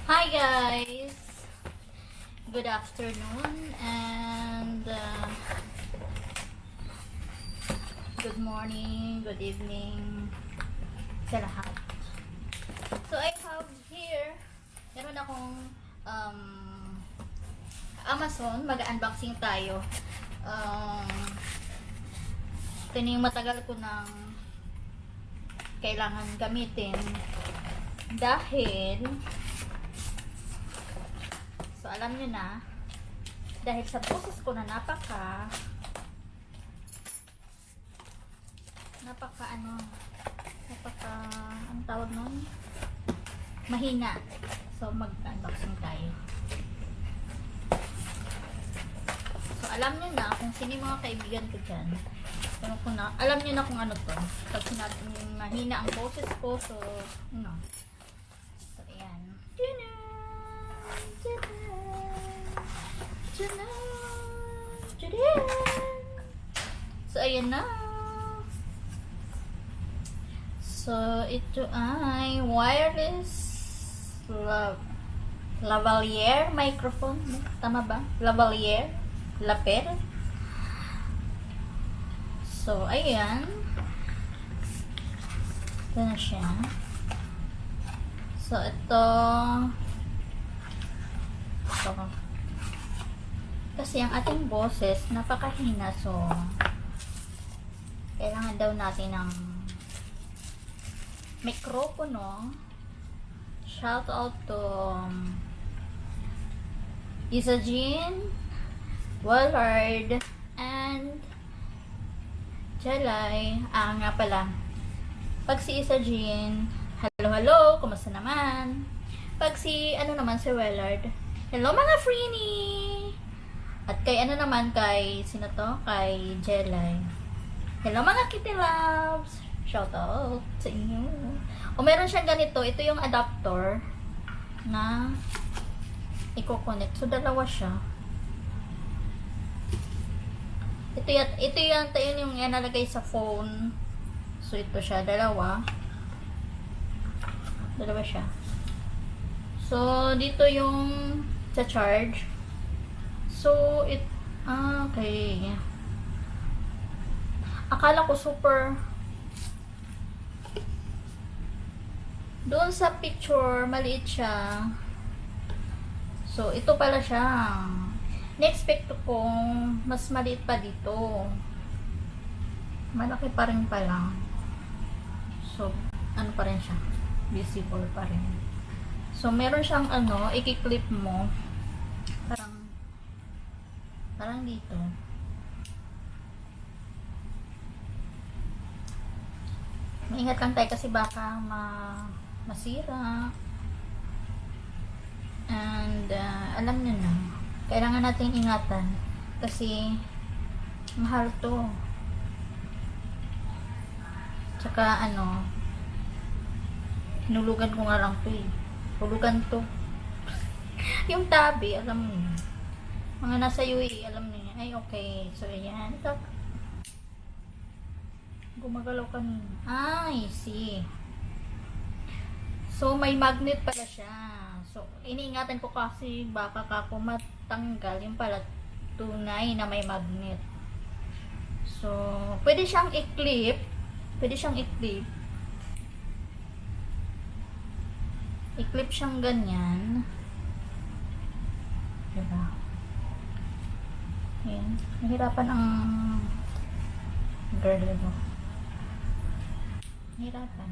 Hi guys! Good afternoon and good morning, good evening sa lahat. So I have here, meron akong Amazon, mag-unboxing tayo. Ito na yung matagal ko nang kailangan gamitin dahil so alam nyo na, dahil sa boses ko na napaka ang tawag nun, mahina. So mag-unboxing tayo. So alam nyo na kung sino yung mga kaibigan ko dyan, alam nyo na kung ano to. Pag sinabing mahina ang boses ko, so no. So ayan, so ayan na. So ito ay wireless lavalier microphone. Tama ba? Lavalier? Lapel? So ayan. Ito na siya. So ito kasi ang ating boses napakahina, so kailangan daw natin ng mikropono. Shout out to Isa Jean, Wallard, and Jalay. Nga pala, pag si Isa Jean, hello, kumusta naman? Pag si si Wallard, hello mga Freenie! At kay sino to? Kay Jelay, hello mga Kitty Loves! Shout out sa inyo. O meron siyang ganito, ito yung adapter na i-connect. So dalawa siya. Ito yung nalagay sa phone. So ito siya, dalawa siya. So dito yung sa charge. So okay. Akala ko super, doon sa picture maliit siya. So ito pala siya. Na-expect ko mas maliit pa dito. Malaki pa rin pala. So pa rin siya, visible pa rin. So meron siyang i-clip mo parang dito. Maingat lang tayo kasi baka masira. And alam nyo na, kailangan natin ingatan kasi mahal to. Tsaka hinulugan ko nga lang to hulugan to. Yung tabi, alam mo yun, mga nasa UAE, alam niyo. Ay okay, so ayan, ito gumagalaw kanina. I see. So may magnet pala siya. So iniingatan ko kasi baka kako matanggal, yung pala tunay na may magnet. So pwede siyang i-clip. I-clip siyang ganyan. Diba? Ayan. Nahirapan ang girl mo. Nahirapan.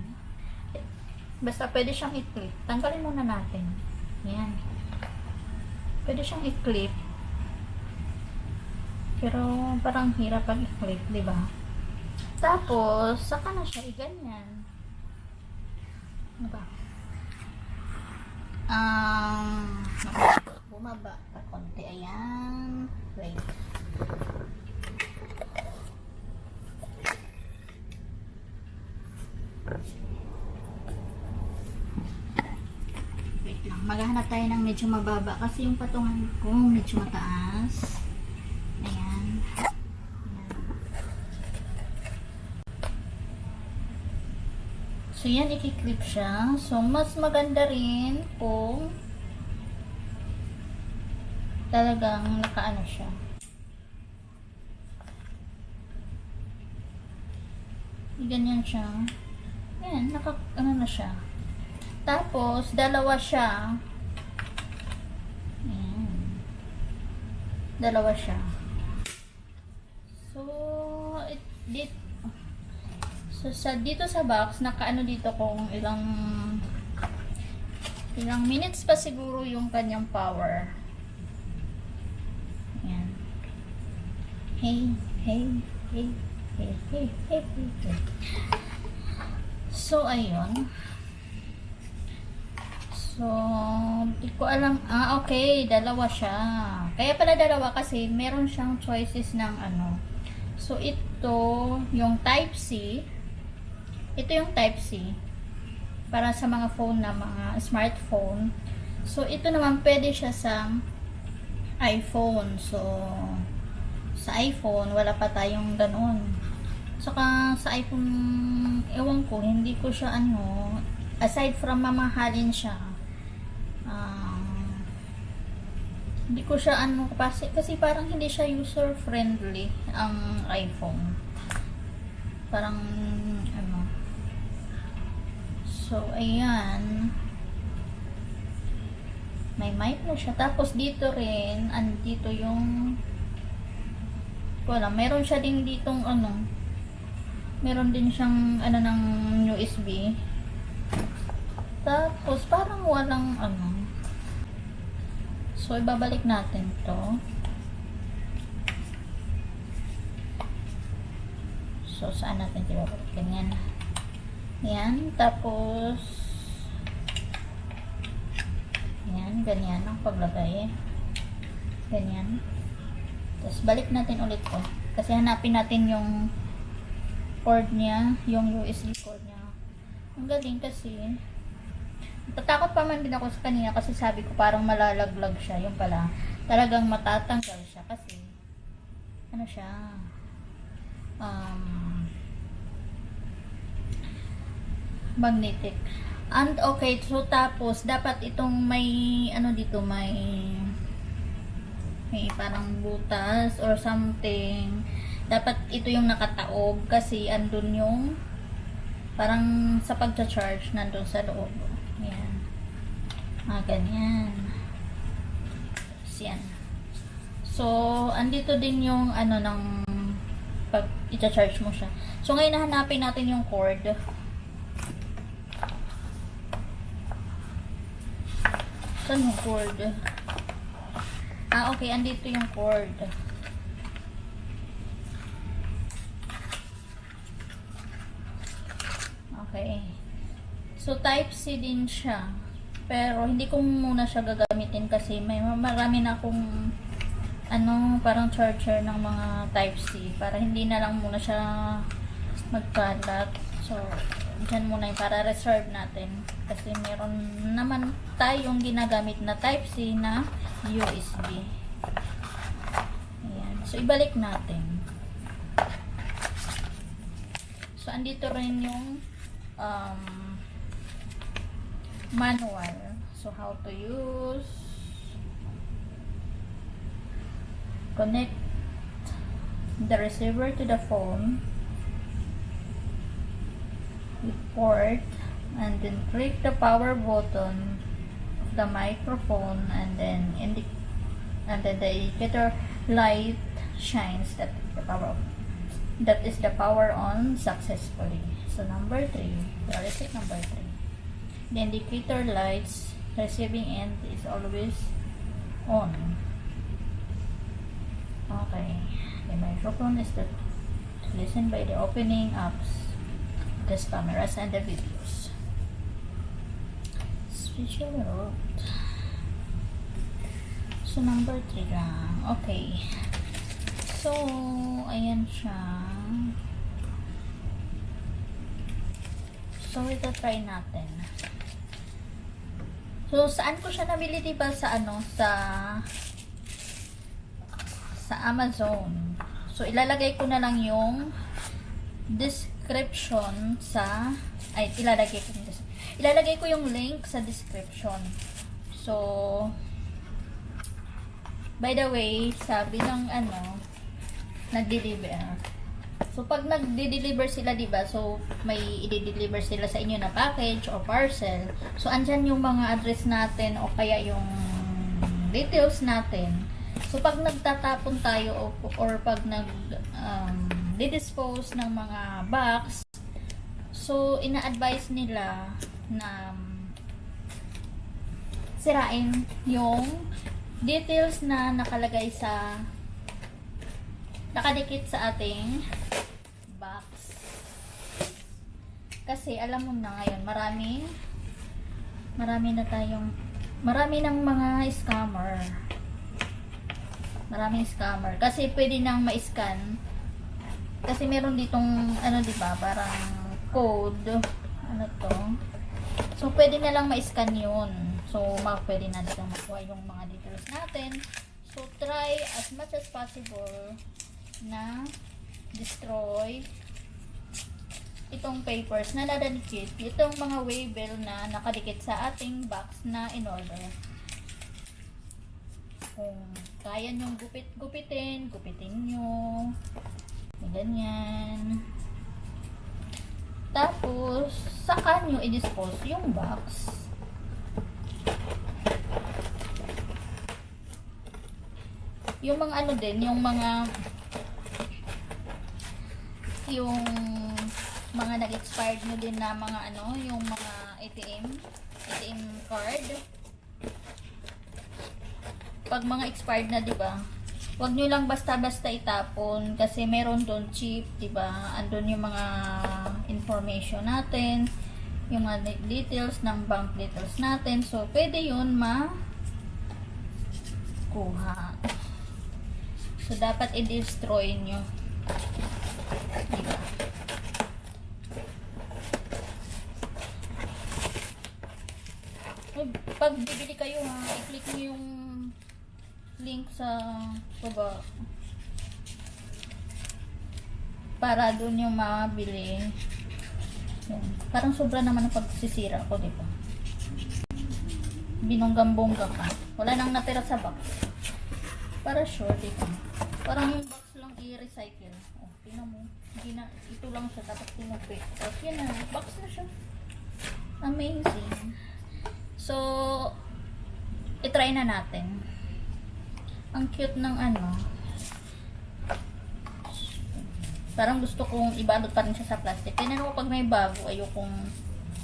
Basta pwede siyang i-clip. Tanggalin muna natin. Ayan. Pwede siyang i-clip. Pero parang hirap pag i-clip, diba? Tapos, saka na siya i-ganyan. Diba? Bumaba pa konti. Ayan. Wait. Wait lang. Maghahanap tayo ng medyo mababa kasi yung patungan ko medyo mataas. Ayan. So, yan, ikiklip siya. So, mas maganda rin kung talagang nakaano siya. Ganyan siya. Yan, ano na siya. Tapos, dalawa siya. Ayan. Dalawa siya. So, dito sa box, nakaano dito kung ilang minutes pa siguro yung kanyang power. Ayan. Hey, hey, hey, hey, hey, hey, hey. So, ayun. So, di ko alam. Okay. Dalawa siya. Kaya pala dalawa kasi meron siyang choices ng ano. So, ito, yung Type-C. Ito yung Type-C. Para sa mga phone na mga smartphone. So, ito naman pwede siya sa iPhone. So, sa iPhone, wala pa tayong ganun. Saka sa iPhone, ewan ko, hindi ko siya ano, aside from mamahalin siya, hindi ko siya ano, kasi parang hindi siya user friendly ang iPhone. Parang ano. So, ayan. May mic na siya. Tapos dito rin, andito yung wala, meron siya din ditong ano, meron din siyang ano ng USB. Tapos parang walang ano. So ibabalik natin to. So saan natin ibabalik? Ganyan. Yan. Tapos yan. Ganyan ang paglagay. Ganyan. Tapos balik natin ulit to. Kasi hanapin natin yung cord niya, yung USB cord niya. Ang galing kasi. Tatakot pa man din ako sa kanina kasi sabi ko parang malalaglag siya. Yung pala, talagang matatanggal siya kasi ano siya, magnetic. And okay, so tapos dapat itong may ano dito, may parang butas or something. Dapat ito yung nakataob kasi andun yung parang sa pagcha-charge nandun sa loob. Ayan. Ganyan. Yan. So, andito din yung ano ng pag i-charge mo siya. So, ngayon nahanapin natin yung cord. Saan yung cord? Okay. Andito yung cord. Okay. So, Type-C din siya. Pero, hindi ko muna siya gagamitin kasi marami na akong ano, parang charger ng mga Type-C. Para hindi na lang muna siya magkalat. So, dyan muna yung para reserve natin. Kasi meron naman tayong ginagamit na Type-C na USB. Ayan. So, ibalik natin. So, andito rin yung manual. So, how to use, connect the receiver to the phone with port, and then click the power button of the microphone, and then the indicator light shines that is the power on successfully. So number 3, reset number 3. The indicator lights receiving end is always on. Okay. The microphone is to listen by the opening apps, the cameras and the videos. Special route. So number 3 lang. Okay. So, ayan siya. So, ito try natin. So, saan ko siya nabili, diba? Sa ano? Sa Amazon. So, ilalagay ko na lang yung description sa Ay, ilalagay ko yung link sa description. So, by the way, sabi ng nag-deliver. So, pag nag-deliver sila, diba? So, may i-deliver sila sa inyo na package o parcel. So, andyan yung mga address natin o kaya yung details natin. So, pag nagtatapon tayo or pag didispose ng mga box, so, ina-advise nila na sirain yung details na nakadikit sa ating box. Kasi alam mo na ngayon, marami ng mga scammer. Maraming scammer. Kasi pwede nang ma-scan. Kasi meron ditong, diba, parang code. Ano to? So, pwede na lang ma-scan yun. So, pwede na natin makuha yung mga details natin. So, try as much as possible na destroy itong papers na nadadikit, itong mga waybill na nakadikit sa ating box na in-order. Kung kaya nyong gupitin nyo. Ganyan. Tapos, saka nyo i-dispose yung box. Yung mga nag-expired nyo din na mga yung mga ATM card. Pag mga expired na, diba, wag nyo lang basta-basta itapon kasi meron doon chip, diba, andun yung mga information natin, yung mga details ng bank details natin. So, pwede yun kuha. So, dapat i-destroy nyo. Diba? Pag bibili kayo, i-click nyo yung link sa baba para doon yung mabili. Yan. Parang sobra naman ang pagsisira ko, diba? Binonggang-bongga ka. Wala nang natira sa box. Para sure, diba? Parang yung box lang i-recycle. Oh, tingnan mo. Ito lang siya, tapos tinupik. Tapos yan na, box na siya. Amazing. So, i-try na natin. Ang cute ng parang gusto kong ibalot pa rin siya sa plastic. Kaya naman pag may bago, ayokong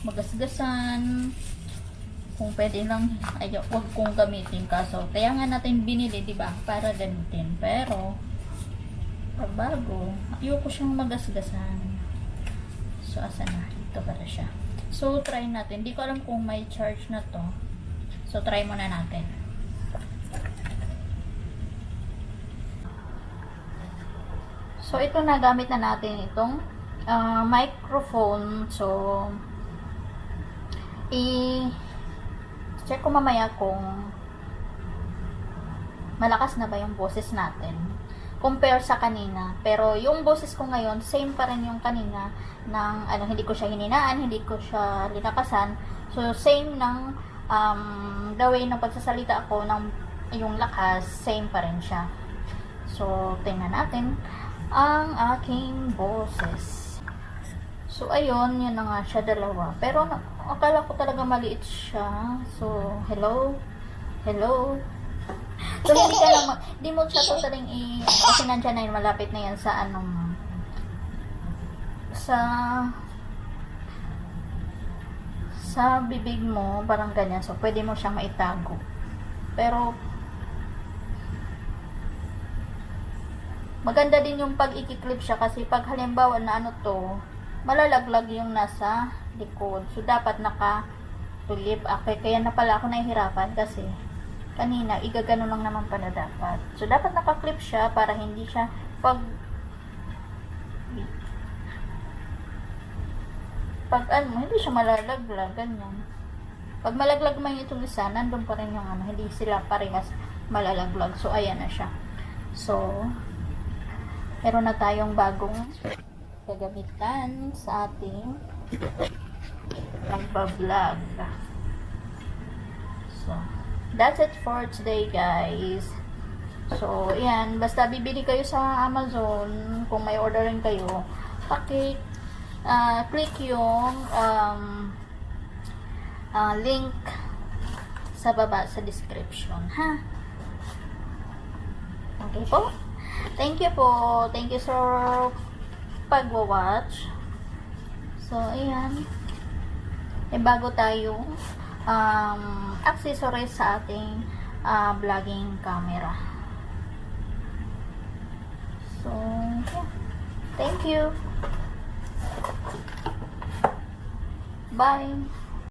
magasgasan. Kung pwede lang, wag kong gamitin. Kaso, kaya nga natin binili, diba? Para gamitin. Pero, pag bago, ayoko siyang magasgasan. So, asa na? Ito para siya. So, try natin. Di ko alam kung may charge na to. So, try muna natin. So, ito na, gamit na natin itong microphone. So, check ko mamaya kung malakas na ba yung boses natin compare sa kanina. Pero, yung boses ko ngayon, same pa rin yung kanina ng, hindi ko siya hininaan, hindi ko siya linakasan. So, same ng the way ng pagsasalita ako ng yung lakas, same pa rin siya. So, tingnan natin ang aking boses. So, ayun, yun na nga siya, dalawa. Pero, akala ko talaga maliit siya. So, hello? So, hindi mo siya totaling kasi nandyan na yun, malapit na yan sa sa bibig mo, parang ganyan. So, pwede mo siyang maitago. Pero, maganda din yung pag i-clip siya kasi pag halimbawa na malalaglag yung nasa likod. So, dapat naka-tulip. Okay, kaya na pala ako nahihirapan kasi kanina, igagano lang naman pala dapat. So, dapat naka-clip siya para hindi siya hindi siya malalaglag, ganyan. Pag malaglag man itong isa, nandun pa rin yung hindi sila parehas malalaglag. So, ayan na siya. So, meron na tayong bagong gagamitan sa ating nagbablog. So, that's it for today, guys. So, ayan. Basta bibili kayo sa Amazon, kung may ordering kayo, click yung link sa baba sa description, ha? Okay po? Thank you po. Thank you for pagwa-watch. So, ayan. Bago tayo accessories sa ating vlogging camera. So, yeah. Thank you. Bye.